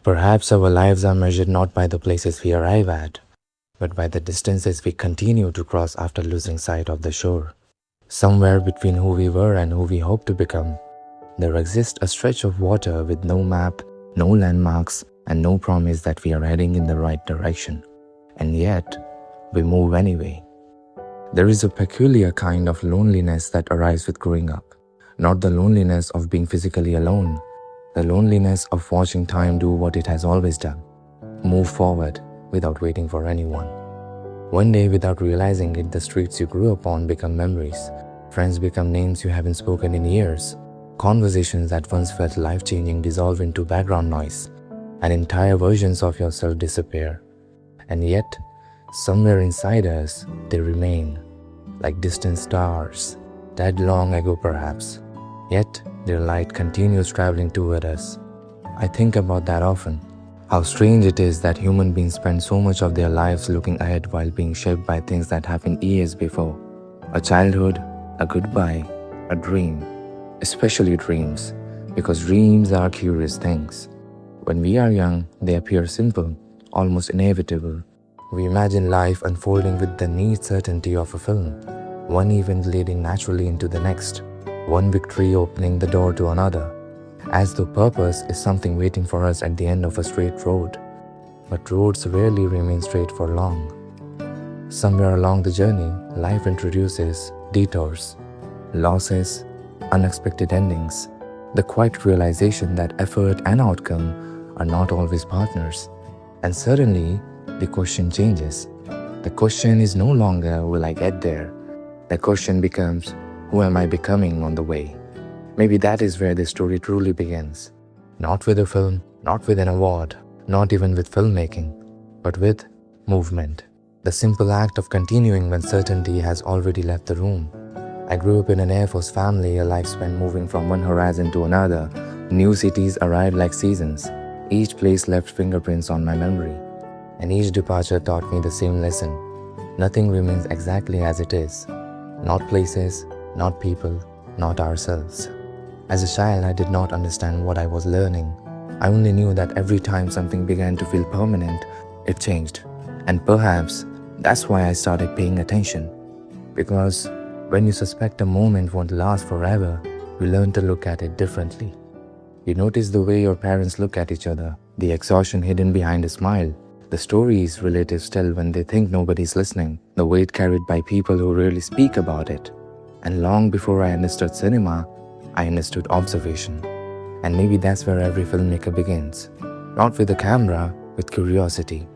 Perhaps our lives are measured not by the places we arrive at, but by the distances we continue to cross after losing sight of the shore. Somewhere between who we were and who we hope to become, there exists a stretch of water with no map, no landmarks, and no promise that we are heading in the right direction. And yet, we move anyway. There is a peculiar kind of loneliness that arrives with growing up. Not the loneliness of being physically alone, the loneliness of watching time do what it has always done. Move forward without waiting for anyone. One day, without realizing it, the streets you grew up on become memories. Friends become names you haven't spoken in years. Conversations that once felt life-changing dissolve into background noise, and entire versions of yourself disappear. And yet, somewhere inside us, they remain, like distant stars, dead long ago perhaps. Yet, their light continues traveling toward us. I think about that often. How strange it is that human beings spend so much of their lives looking ahead while being shaped by things that happened years before. A childhood, a goodbye, a dream. Especially dreams, because dreams are curious things. When we are young, they appear simple, almost inevitable. We imagine life unfolding with the neat certainty of a film, one event leading naturally into the next, one victory opening the door to another, as though purpose is something waiting for us at the end of a straight road. But roads rarely remain straight for long. Somewhere along the journey, life introduces detours, losses, unexpected endings, the quiet realization that effort and outcome are not always partners. And suddenly, the question changes. The question is no longer, will I get there? The question becomes, who am I becoming on the way? Maybe that is where the story truly begins. Not with a film, not with an award, not even with filmmaking, but with movement. The simple act of continuing when certainty has already left the room. I grew up in an Air Force family, a life spent moving from one horizon to another. New cities arrived like seasons. Each place left fingerprints on my memory. And each departure taught me the same lesson. Nothing remains exactly as it is. Not places, not people, not ourselves. As a child, I did not understand what I was learning. I only knew that every time something began to feel permanent, it changed. And perhaps that's why I started paying attention. Because when you suspect a moment won't last forever, you learn to look at it differently. You notice the way your parents look at each other, the exhaustion hidden behind a smile, the stories relatives tell when they think nobody's listening, the weight carried by people who rarely speak about it. And long before I understood cinema, I understood observation. And maybe that's where every filmmaker begins. Not with a camera, with curiosity.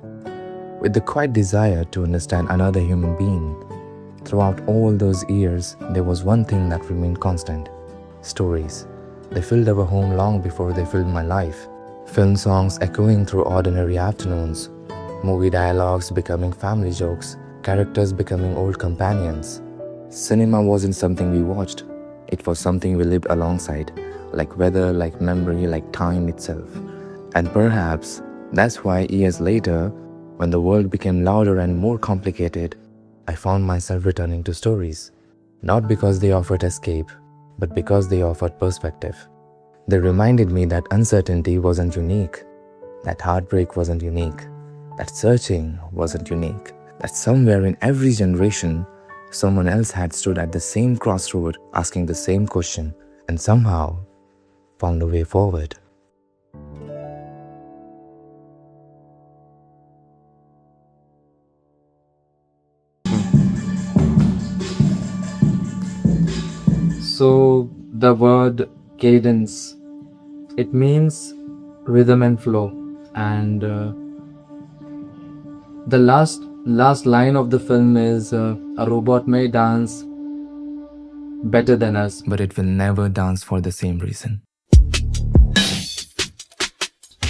With the quiet desire to understand another human being. Throughout all those years, there was one thing that remained constant. Stories. They filled our home long before they filled my life. Film songs echoing through ordinary afternoons. Movie dialogues becoming family jokes. Characters becoming old companions. Cinema wasn't something we watched. It was something we lived alongside. Like weather, like memory, like time itself. And perhaps that's why years later, when the world became louder and more complicated, I found myself returning to stories, not because they offered escape, but because they offered perspective. They reminded me that uncertainty wasn't unique, that heartbreak wasn't unique, that searching wasn't unique, that somewhere in every generation, someone else had stood at the same crossroad asking the same question and somehow found a way forward. So the word cadence, it means rhythm and flow, and the last line of the film is a robot may dance better than us. But it will never dance for the same reason.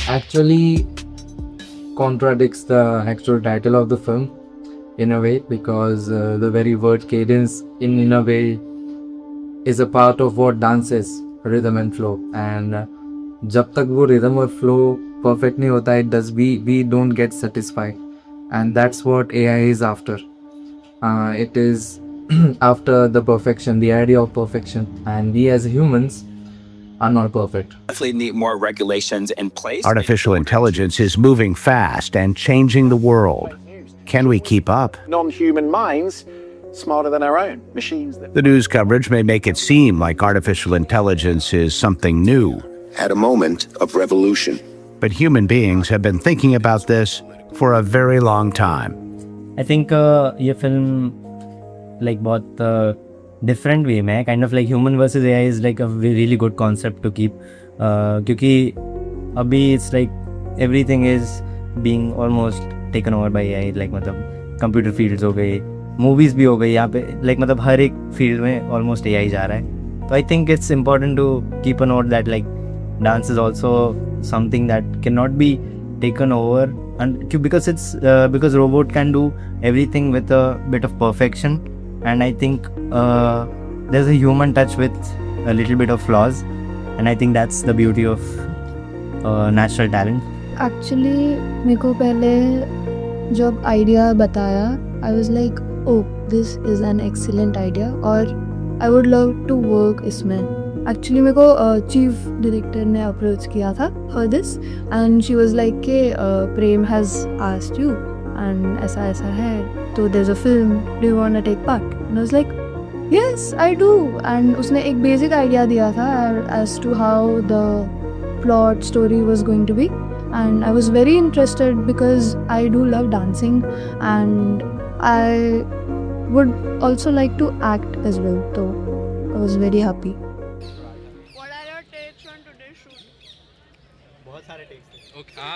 Actually contradicts the actual title of the film in a way, because the very word cadence in a way is a part of what dance is, rhythm and flow. And जब तक वो rhythm और flow perfect नहीं होता है, we don't get satisfied, and that's what AI is after. It is after the perfection, the idea of perfection, and we as humans are not perfect. Definitely need more regulations in place. Artificial intelligence is moving fast and changing the world. Can we keep up? Non-human minds smarter than our own machines. The news coverage may make it seem like artificial intelligence is something new, at a moment of revolution. but human beings have been thinking about this for a very long time. I think ये film like बहुत different way में है, kind of like human versus AI is like a really good concept to keep, क्योंकि अभी it's like everything is being almost taken over by AI, like मतलब computer fields हो गई, movies भी हो गई यहाँ पे, लाइक मतलब हर एक फील्ड में ऑलमोस्ट एआई जा रहा है. तो I think it's important to keep a note that like dance is also something that can not be taken over, and because robot can do everything with a bit of perfection, and I think there's a human touch with a little bit of flaws, and I think that's the beauty of natural talent. Actually मेरे को पहले जब idea बताया I was like oh this is an excellent idea और I would love to work इसमें. Actually मेरे को chief director ने अप्रोच किया था for this and she was like के Prem has asked you and ऐसा ऐसा है तो there is a film, do you want to take part? And I was like yes I do. And उसने एक बेसिक आइडिया दिया था as to how the plot story was going to be. And I was very interested because I do love dancing and I would also like to act as well. So I was very happy. What are your takes on today's shoot? बहुत सारे takes थे. Okay.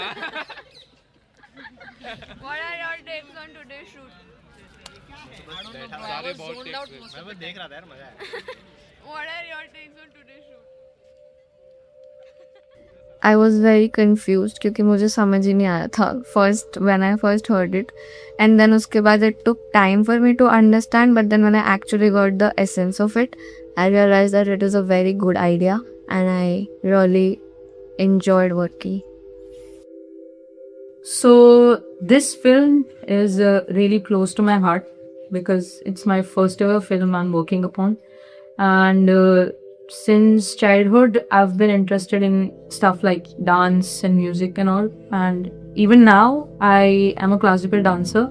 What are your takes on today's shoot? सारे बहुत takes थे. मैं बस देख रहा था यार, मजा आया. What are your takes on today's shoot? I was very confused क्योंकि मुझे समझ ही नहीं आया था first when I first heard it, and then उसके बाद it took time for me to understand, but then when I actually got the essence of it, I realized that it is a very good idea and I really enjoyed working. So this film is really close to my heart because it's my first ever film I'm working upon, and since childhood I've been interested in stuff like dance and music and all, and even now I am a classical dancer,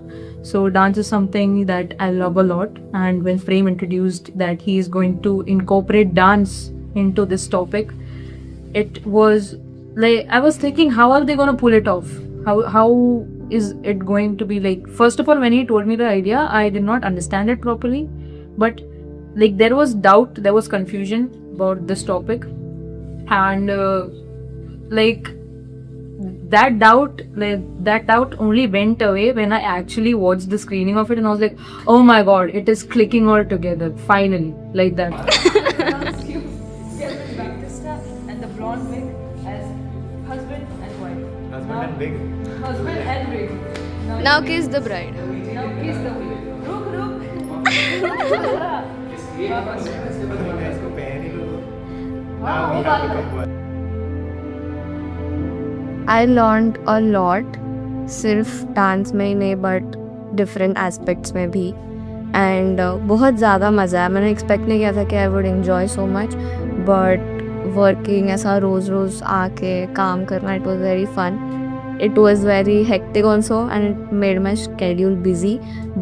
so dance is something that I love a lot. And when Prem introduced that he is going to incorporate dance into this topic, it was like I was thinking, how are they going to pull it off? How is it going to be like? First of all, when he told me the idea, I did not understand it properly, but like there was doubt, there was confusion about this topic, and like that doubt only went away when I actually watched the screening of it, and I was like, oh my god, it is clicking all together finally, like that. And the blonde wig as husband and wife. Husband and wig. Husband and wig. Now kiss the bride. Now kiss the wig. Ruk. इसको पहन ही लो. Now we have become one. I learned a lot, सिर्फ dance में ही नहीं but different aspects में भी, and बहुत ज़्यादा मज़ा आया. मैंने एक्सपेक्ट नहीं किया था कि I would enjoy so much, but working ऐसा रोज़ रोज़ आके काम करना, it was very fun. It was very hectic also and it made my schedule busy,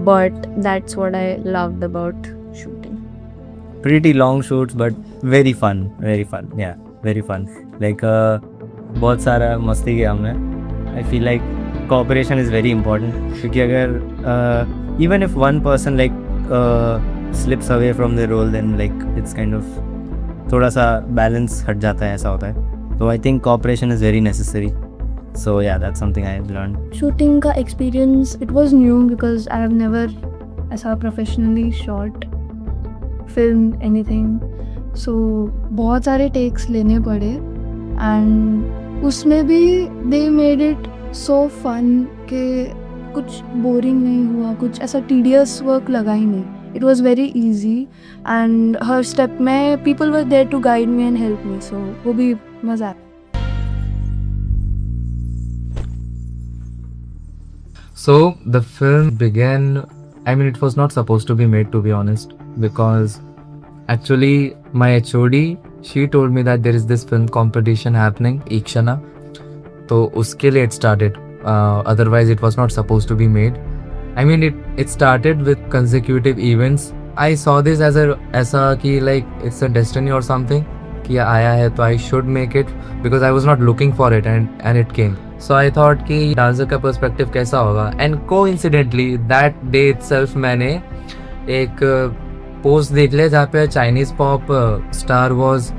but that's what I loved about shooting. Pretty long shoots but very fun, yeah, very fun. Like बहुत सारा मस्ती किया हमने. I feel like cooperation is very important, क्योंकि अगर even if one person like slips away from the role, then like it's kind of थोड़ा सा balance हट जाता है, ऐसा होता है. So I think cooperation is very necessary. So yeah, that's something I have learned. Shooting का experience, it was new because I have never ऐसा professionally shot film anything. So बहुत सारे takes लेने पड़े and उसमें भी they made it so fun कि कुछ boring नहीं हुआ, कुछ ऐसा tedious work लगा ही नहीं. It was very easy and her step में people were there to guide me and help me, so वो भी मज़ा आया. So the film began, I mean it was not supposed to be made, to be honest, because Actually, my HOD, she told me that there is this film competition happening, Ikshana. So uske liye it started. Otherwise, it was not supposed to be made. I mean, it started with consecutive events. I saw this as ऐसा कि like it's a destiny or something कि आया है तो I should make it because I was not looking for it and it came. So I thought कि dancer का perspective कैसा होगा and coincidentally that day itself मैंने एक पोस्ट देख लिया जहाँ पे Chinese pop star was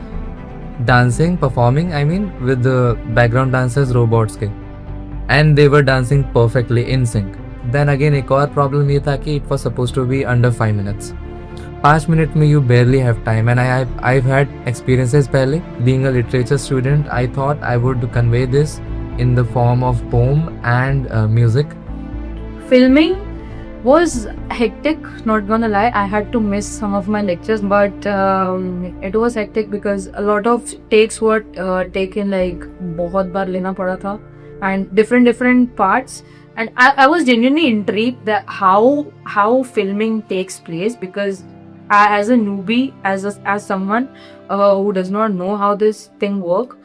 dancing performing I mean with background dancers robots के and they were dancing perfectly in sync. Then again एक और प्रॉब्लम ये था कि it was suppose to be under 5 minutes. 5 minutes में you barely have time and I've had experiences पहले being a literature student. I thought I would convey this in the form of poem and music. Filming was hectic, not gonna lie. I had to miss some of my lectures, but it was hectic because a lot of takes were taken, like बहुत बार लेना पड़ा था and different parts. And I was genuinely intrigued that how filming takes place, because as a newbie, as someone who does not know how this thing work,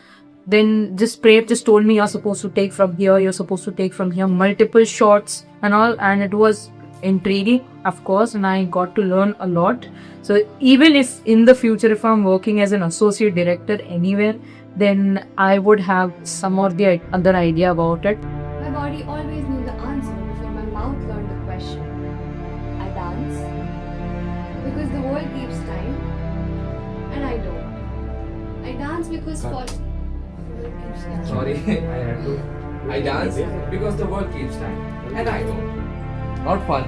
then just told me you're supposed to take from here, you're supposed to take from here, multiple shots and all, and it was intriguing, of course, and I got to learn a lot. So even if in the future, if I'm working as an associate director anywhere, then I would have some or the other idea about it. My body always knew the answer before my mouth learned the question. I dance because the world keeps time, and I don't. I dance because the world keeps time. Sorry, I had to. I dance because the world keeps time, and I don't. Not fun.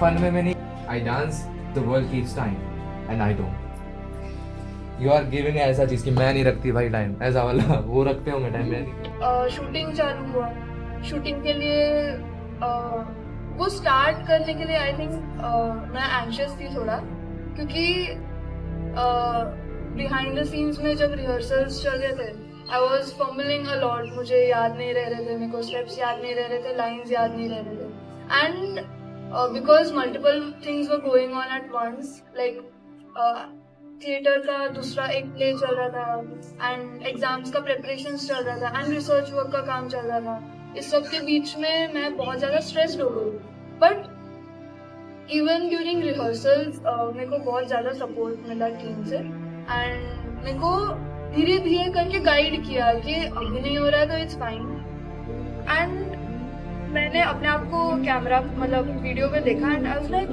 Fun में मैंने. I dance, the world keeps time, and I don't. You are giving ऐसा चीज कि मैं नहीं रखती भाई time, ऐसा वाला वो रखते होंगे टाइम में नहीं. शूटिंग चालू हुआ. शूटिंग के लिए वो स्टार्ट करने के लिए आई थिंक मैं एंशियस थी थोड़ा, क्योंकि बिहाइंड द सीन्स में जब रिहर्सल्स चल रहे थे I was fumbling a lot. मुझे याद नहीं रह रहे थे, मेरे को स्टेप्स याद नहीं रह रहे थे, लाइन्स याद नहीं रह रहे थे. And because multiple things were going on at once, like theatre का दूसरा एक प्ले चल रहा था एंड एग्जाम्स का प्रिपरेशन चल रहा था एंड रिसर्च वर्क का काम चल रहा था. इस सब के बीच में मैं बहुत ज़्यादा स्ट्रेस्ड हो गई. बट इवन ड्यूरिंग रिहर्सल्स मेरे को बहुत ज़्यादा सपोर्ट मिला टीम से एंड मेरे को धीरे धीरे करके गाइड किया कि अभी नहीं हो रहा है तो इट्स फाइन. एंड मैंने अपने आप को कैमरा मतलब वीडियो में देखा and I was like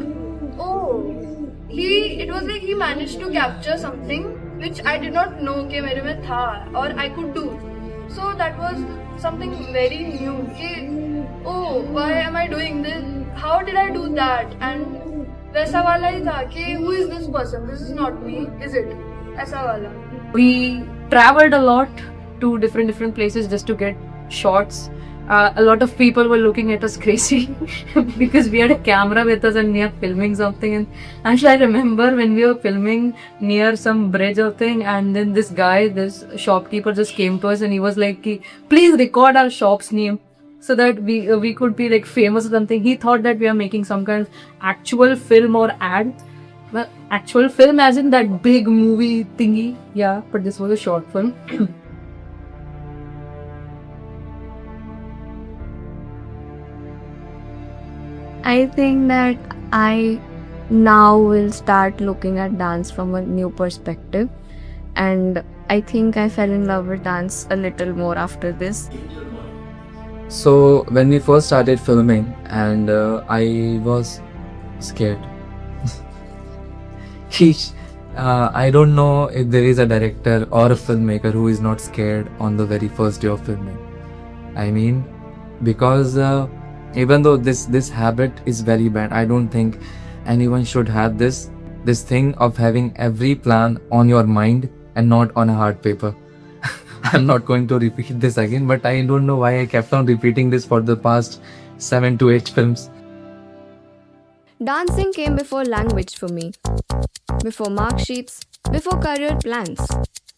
oh it was like he managed to capture something which I did not know कि मेरे में था और I could do. So that was something very new कि oh why am I doing this, how did I do that, and वैसा वाला ही था कि who is this person, this is not me, is it, ऐसा वाला. We traveled a lot to different places just to get shots. A lot of people were looking at us crazy because we had a camera with us and we were filming something. And actually, I remember when we were filming near some bridge or thing, and then this shopkeeper just came to us and he was like, "Please record our shop's name so that we could be like famous or something." He thought that we are making some kind of actual film or ad. Well, actual film as in that big movie thingy, yeah. But this was a short film. I think that I now will start looking at dance from a new perspective, and I think I fell in love with dance a little more after this. So when we first started filming and I was scared. I don't know if there is a director or a filmmaker who is not scared on the very first day of filming. I mean, because even though this habit is very bad, I don't think anyone should have this thing of having every plan on your mind and not on a hard paper. I'm not going to repeat this again, but I don't know why I kept on repeating this for the past 7 to 8 films. Dancing came before language for me, before mark sheets, before career plans.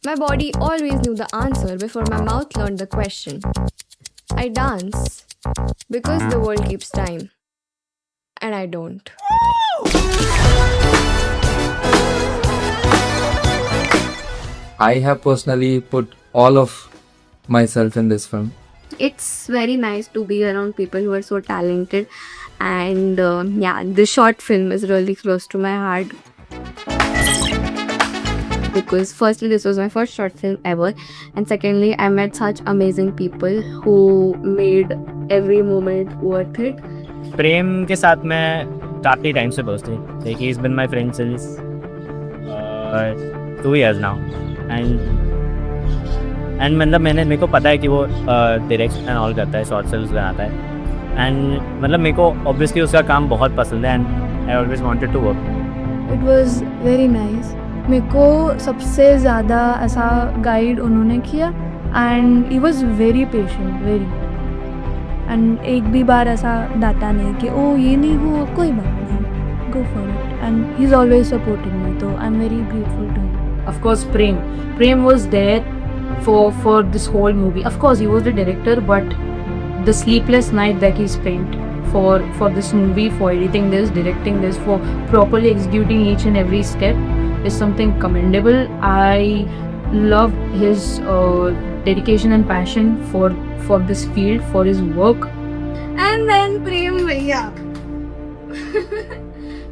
My body always knew the answer before my mouth learned the question. I dance because the world keeps time, and I don't. I have personally put all of myself in this film. It's very nice to be around people who are so talented, and yeah, this short film is really close to my heart because firstly this was my first short film ever, and secondly I met such amazing people who made every moment worth it. प्रेम के साथ मैं काफ़ी time से दोस्त हूँ, like he is been my friend since 2 years now, and मतलब मेरे को पता है कि वो डायरेक्शन एंड ऑल करता है, शॉर्ट फिल्म्स बनाता है, एंड मतलब मेरे को ऑब्वियसली उसका काम बहुत पसंद है, and I always wanted to work. It was very nice. मेरे को सबसे ज़्यादा ऐसा गाइड उन्होंने किया, and he was very patient, very, and एक भी बार ऐसा डाटा नहीं कि ओ ये नहीं हुआ, कोई बात नहीं, go for it, and he is always supporting me, तो I am very grateful to him. Of course, Prem was there for this whole movie. Of course, he was the director, but the sleepless night that he spent for this movie, for editing this, directing this, for properly executing each and every step is something commendable. I love his dedication and passion for this field, for his work. And then Prem भैया.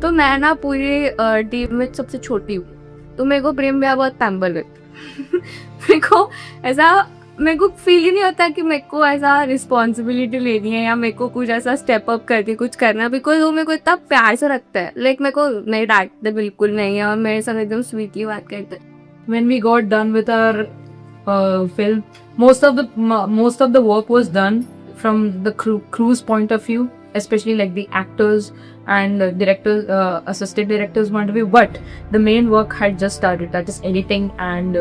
तो मैं ना पूरी team में सबसे छोटी हूँ, तो मेरे को प्रेम भैया बहुत पैम्पर करते. मेरे को फील ही नहीं होता कि मेरे को ऐसा रिस्पॉन्सिबिलिटी लेनी है या मेरे को कुछ ऐसा स्टेप अप करके कुछ करना, बिकॉज वो मेरे को इतना प्यार से रखता है. लाइक मेरे को नहीं डांटते बिल्कुल नहीं है, और मेरे साथ एकदम स्वीटली बात करते हैं. When we got done with our film, most of the work was done from the crew's point of view, especially like the actors and directors, assistant directors point of view. But the main work had just started, that is editing and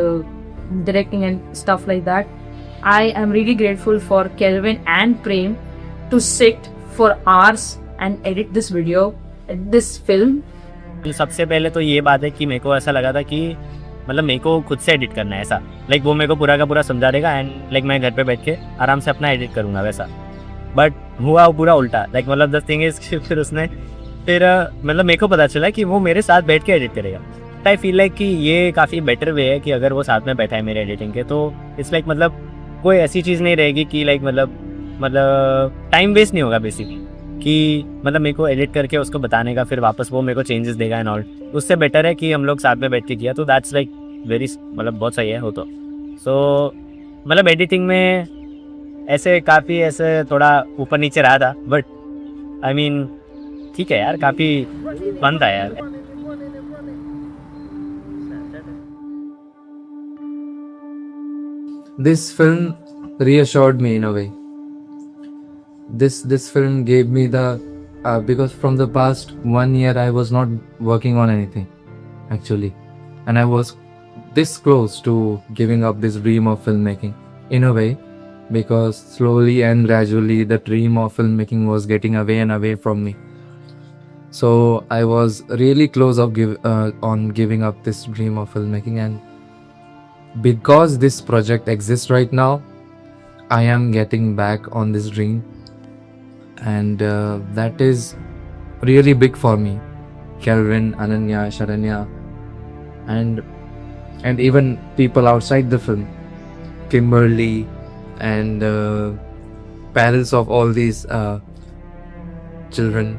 directing and stuff like that. I am really grateful for Kelvin and Prem to sit for hours and edit this video, this film. सबसे पहले तो ये बात है कि मेरे को ऐसा लगा था कि मतलब मेरे को खुद से एडिट करना है ऐसा, लाइक वो मेरे को पूरा का पूरा समझा देगा, एंड लाइक मैं घर पे बैठ के आराम से अपना एडिट करूँगा वैसा. बट हुआ पूरा उल्टा, लाइक मतलब द थिंग इज फिर उसने मतलब मेरे को पता चला कि वो मेरे साथ बैठ के एडिट करेगा. आई फील लाइक कि ये काफ़ी बेटर वे है कि अगर वो साथ में बैठा है मेरे एडिटिंग के, तो इट्स लाइक मतलब कोई ऐसी चीज़ नहीं रहेगी कि लाइक मतलब टाइम वेस्ट नहीं होगा बेसिकली, कि मतलब मेरे को एडिट करके उसको बताने का, फिर वापस वो मेरे को चेंजेस देगा एंड ऑल. उससे बेटर है कि हम लोग साथ में बैठ के किया, तो दैट्स लाइक वेरी मतलब बहुत सही है हो तो. सो मतलब एडिटिंग में ऐसे काफ़ी ऐसे थोड़ा ऊपर नीचे रहा था, बट आई मीन ठीक है यार, काफ़ी फन था यार. This film reassured me in a way. This film gave me the because from the past 1 year I was not working on anything actually, and I was this close to giving up this dream of filmmaking in a way, because slowly and gradually the dream of filmmaking was getting away and away from me. So I was really close of on giving up this dream of filmmaking, and because this project exists right now, I am getting back on this dream, and that is really big for me. Kelvin, Ananya, Sharanya, and even people outside the film, Kimberly, and parents of all these children.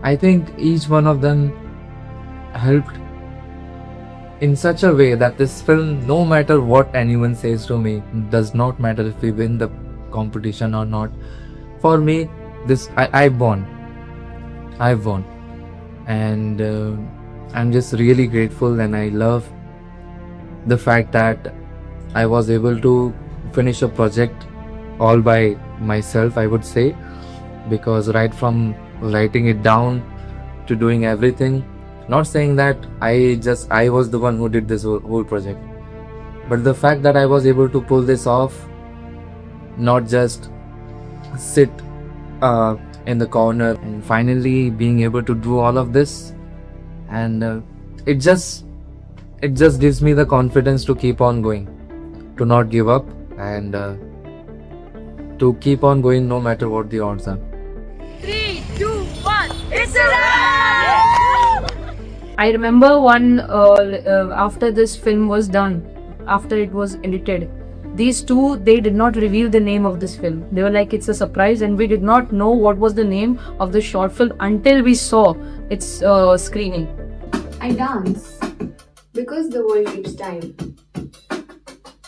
I think each one of them helped in such a way that this film, no matter what anyone says to me, does not matter if we win the competition or not. For me, I've won, and I'm just really grateful, and I love the fact that I was able to finish a project all by myself, I would say, because right from writing it down to doing everything, not saying that I was the one who did this whole project, but the fact that I was able to pull this off, not just sit in the corner, and finally being able to do all of this, and it just gives me the confidence to keep on going, to not give up, and to keep on going no matter what the odds are. 3, 2, 1, it's a wrap! I remember after this film was done, after it was edited, these two, they did not reveal the name of this film. They were like, it's a surprise, and we did not know what was the name of the short film until we saw its screening. I dance because the world keeps time,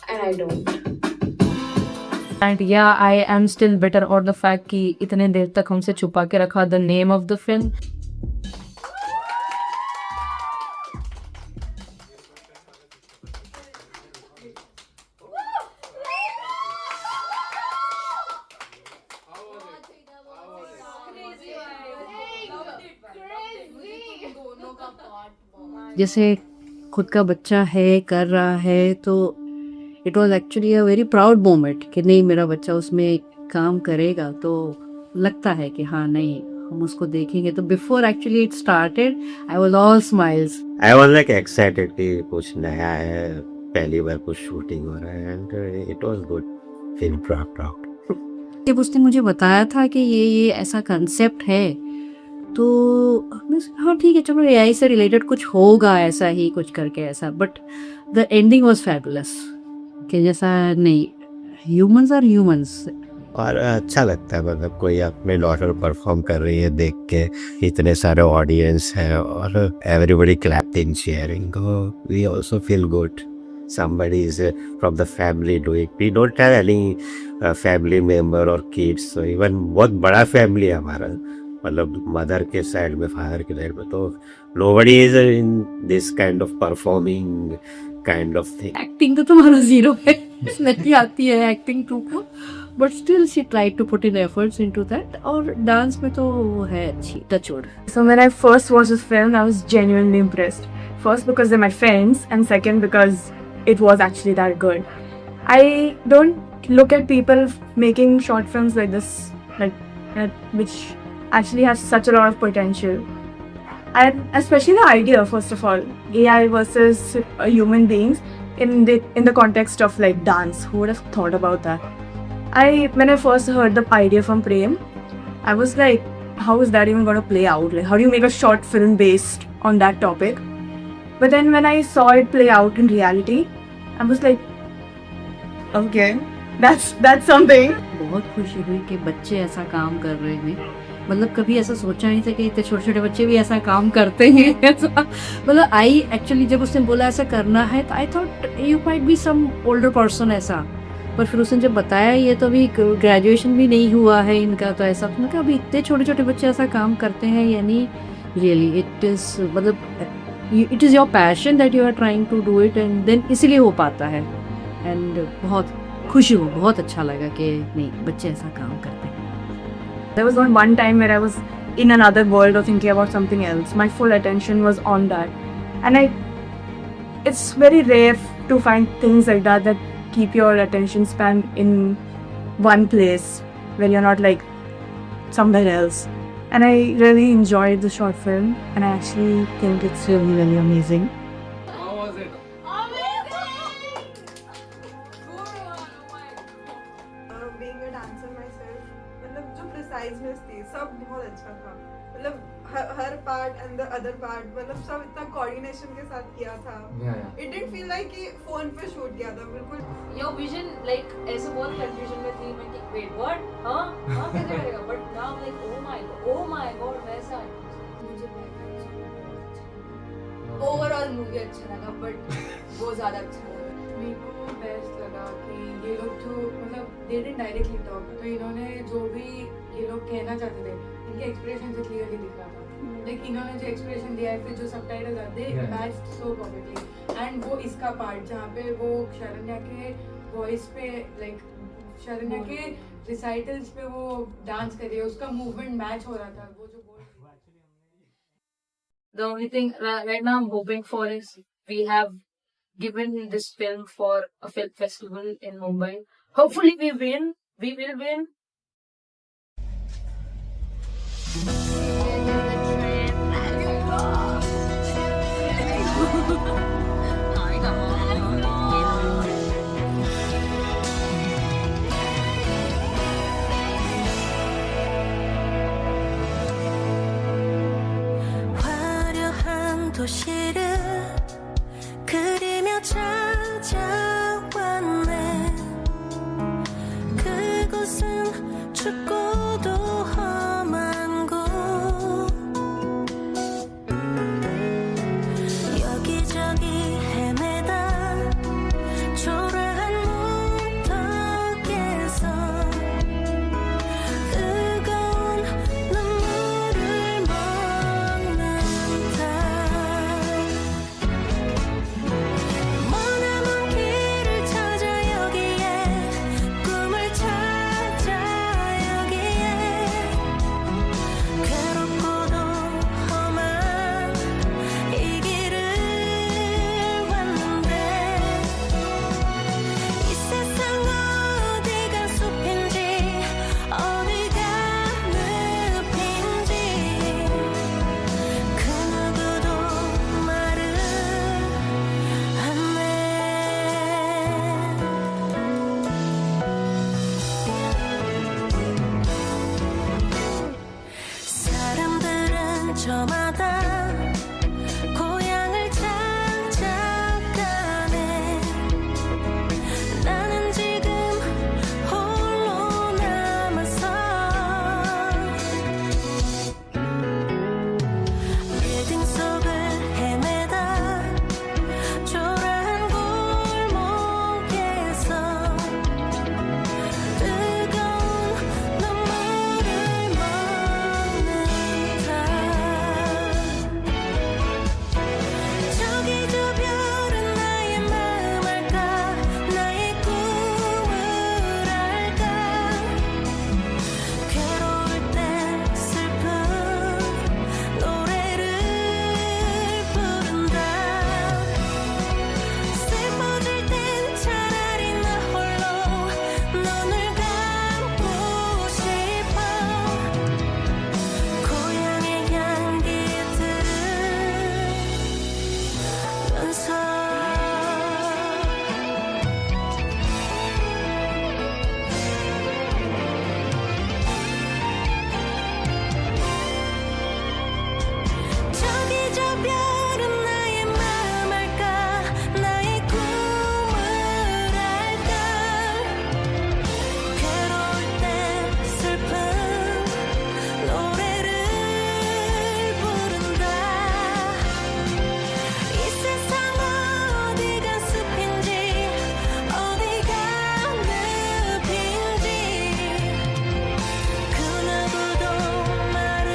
and I don't. And yeah, I am still bitter over the fact कि इतने देर तक हमसे छुपा के रखा the name of the film. जैसे खुद का बच्चा है कर रहा है तो it was actually a very proud moment कि नहीं मेरा बच्चा उसमें काम करेगा, तो लगता है कि हाँ नहीं हम उसको देखेंगे. तो before actually it started I was all smiles. I was like excited कि कुछ नया है, पहली बार कुछ शूटिंग हो रहा है and it was good. Feel proud. जब उसने मुझे बताया था कि ये ऐसा कंसेप्ट है तो मैं हाँ ठीक है चलो एआई से रिलेटेड कुछ होगा ऐसा ही कुछ करके ऐसा. But the ending was fabulous कि जैसा नहीं, ह्यूमंस आर ह्यूमंस. और अच्छा लगता है मतलब कोई अपने डॉटर परफॉर्म कर रही है देख के, इतने सारे ऑडियंस हैं और everybody clapping cheering. We also feel good. somebody is from the family doing. We don't have any family member or kids. So even बहुत बड़ा family है हमारा, मतलब मदर के साइड में, फादर के साइड में, तो nobody is in this kind of performing kind of thing. Acting तो तुम्हारा जीरो है, नहीं आती है एक्टिंग टू को, but still she tried to put in efforts into that. और डांस में तो वो है अच्छी touch wood. So when I first watched this film, I was genuinely impressed. First because they're my friends, and second because it was actually that good. I don't look at people making short films like this, which actually has such a lot of potential. And especially the idea, first of all, AI versus human beings in the context of like dance. Who would have thought about that? When I first heard the idea from Prem, I was like, how is that even going to play out? Like, how do you make a short film based on that topic? But then when I saw it play out in reality, I was like, okay, that's something. बहुत खुशी हुई कि बच्चे ऐसा काम कर रहे हैं. मतलब कभी ऐसा सोचा नहीं था कि इतने छोटे छोटे बच्चे भी ऐसा काम करते हैं. ऐसा मतलब आई एक्चुअली जब उसने बोला ऐसा करना है तो I thought you might be some older person ऐसा. पर फिर उसने जब बताया ये तो अभी ग्रेजुएशन भी नहीं हुआ है इनका, तो ऐसा तो अभी इतने छोटे छोटे बच्चे ऐसा काम करते हैं. यानी रियली इट इज़ मतलब it is your passion that you are trying to do it, and then इसीलिए हो पाता है. एंड बहुत खुशी हो, बहुत अच्छा लगा कि नहीं बच्चे ऐसा काम करते हैं. There was not one time where I was in another world or thinking about something else. My full attention was on that. And it's very rare to find things like that keep your attention span in one place where you're not like somewhere else. And I really enjoyed the short film, and I actually think it's really, really amazing. How was it? Being a dancer myself, मतलब जो preciseness थी सब बहुत अच्छा था. मतलब हर part and the other part मतलब सब इतना कोऑर्डिनेशन के साथ किया था. इट डिडंट फील लाइक कि फोन पे शूट किया था. बिल्कुल Your vision, like, ऐसे बहुत confusion में थी. मैं कि wait, what? हाँ कैसे करेगा? But now I'm like, oh my god, वैसा. मुझे ओवरऑल मूवी अच्छा लगा, बट वो ज़्यादा अच्छा लगा. मेरे को बेस्ट लगा कि ये लोग जो मतलब दे डिडंट डायरेक्टली टॉक, तो इन्होंने जो भी ये लोग कहना चाहते थे इनके एक्सप्रेशन से क्लियरली दिख रहा था. लाइक इन्होंने जो एक्सप्रेशन दिया है, फिर जो सबटाइटल्स आते हैं, मैच्ड सो परफेक्टली. एंड वो इसका पार्ट जहाँ पे वो शरण्या के वॉइस पे, लाइक शरण्या के रिसाइटल्स पे वो डांस कर रही है, उसका मूवमेंट मैच हो रहा था. वो जो The only thing right now I'm hoping for is we have given this film for a film festival in Mumbai. Hopefully we win. We will win. 도시를 그리며 찾아왔네. 그곳은 춥고도 험한 곳. 여기저기 헤매다 초라한 문턱에서 뜨거운 눈물을 먹는다. 머나먼 길을 찾아 여기에 꿈을 찾아 여기에 괴롭고도 험한 이 길을 왔는데 이 세상 어디가 숲인지 어디가 늪인지 그 누구도 말을 안해. 사람들은 저마다 고향을 찾아가네. 나는 지금 홀로 남아서 빌딩 속을 헤매다 초라한 골목에서 뜨거운 눈물을 먹는다. 저기 저 별은 나의 마음 알까? 나의 꿈을 알까? 괴로울 땐 슬픈 노래를 부른다. 슬퍼질 땐 차라리 나 홀로 눈을 감고 싶어. 고향의 향기 들으면서 저기 저 별은 나의 마음 알까? 나의 꿈을 알까? 괴로울 땐 슬픈 노래를 부른다. 이 세상 어디가 숲인지 어디가 늪인지 그 누구도 말을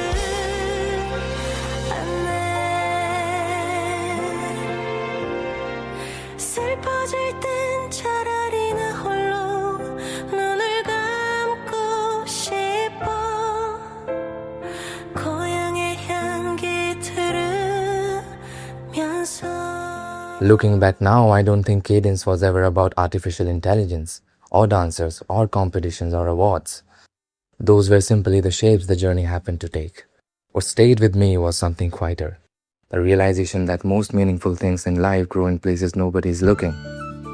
안해. 슬퍼질 땐 차라리 나 홀로 눈을 감고 싶어. 고향의 향기 들으면서. Looking back now, I don't think Cadence was ever about artificial intelligence, or dancers, or competitions, or awards. Those were simply the shapes the journey happened to take. What stayed with me was something quieter. The realization that most meaningful things in life grow in places nobody is looking.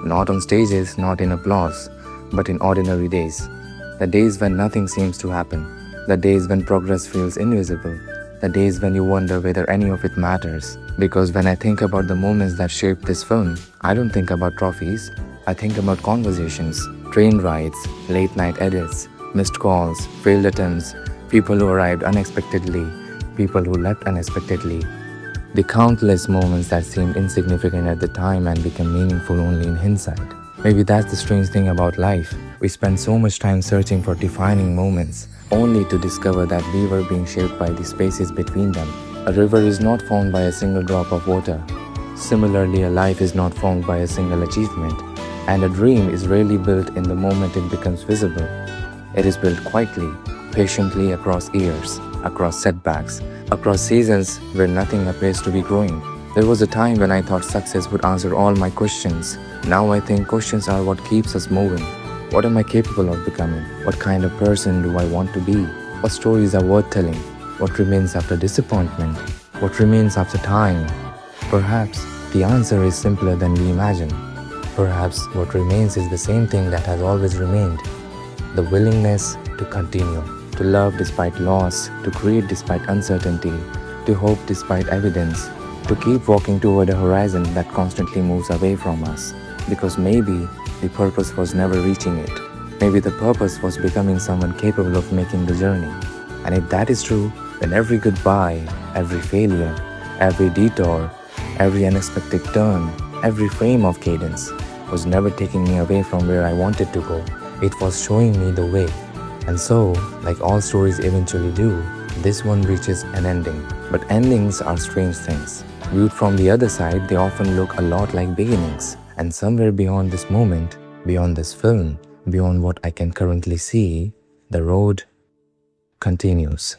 Not on stages, not in applause, but in ordinary days. The days when nothing seems to happen. The days when progress feels invisible. The days when you wonder whether any of it matters. Because when I think about the moments that shaped this film, I don't think about trophies. I think about conversations, train rides, late night edits, missed calls, failed attempts, people who arrived unexpectedly, people who left unexpectedly. The countless moments that seemed insignificant at the time and become meaningful only in hindsight. Maybe that's the strange thing about life. We spend so much time searching for defining moments, only to discover that we were being shaped by the spaces between them. A river is not formed by a single drop of water. Similarly, a life is not formed by a single achievement. And a dream is rarely built in the moment it becomes visible. It is built quietly, patiently across years, across setbacks, across seasons where nothing appears to be growing. There was a time when I thought success would answer all my questions. Now I think questions are what keeps us moving. What am I capable of becoming? What kind of person do I want to be? What stories are worth telling? What remains after disappointment? What remains after time? Perhaps the answer is simpler than we imagine. Perhaps what remains is the same thing that has always remained. The willingness to continue, to love despite loss, to create despite uncertainty, to hope despite evidence, to keep walking toward a horizon that constantly moves away from us. Because maybe the purpose was never reaching it. Maybe the purpose was becoming someone capable of making the journey. And if that is true, then every goodbye, every failure, every detour, every unexpected turn, every frame of cadence was never taking me away from where I wanted to go. It was showing me the way. And so, like all stories eventually do, this one reaches an ending. But endings are strange things. Viewed from the other side, they often look a lot like beginnings. And somewhere beyond this moment, beyond this film, beyond what I can currently see, the road continues.